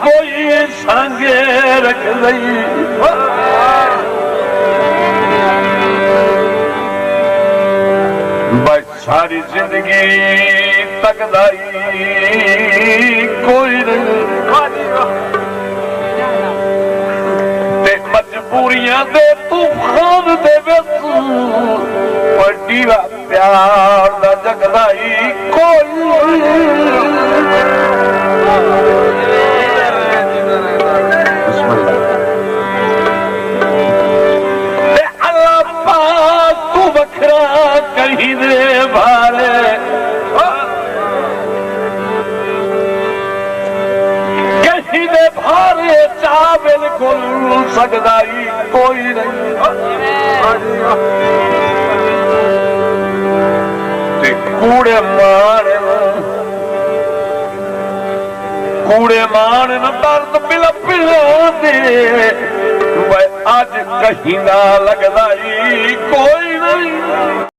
कोई संगे रख दई बस सारी जिंदगी तकदाई कोई नहीं ते मजबूरियां दे तूफान दे विच पटीवा प्यार दा जगदाई कोई कहीं दे भारे कहीं दे भारे चा बिल्कुल सकदाई कोई नहीं कूड़े मान दर्द मिल पिला दे अज कहीं ना लगदाई कोई नहीं।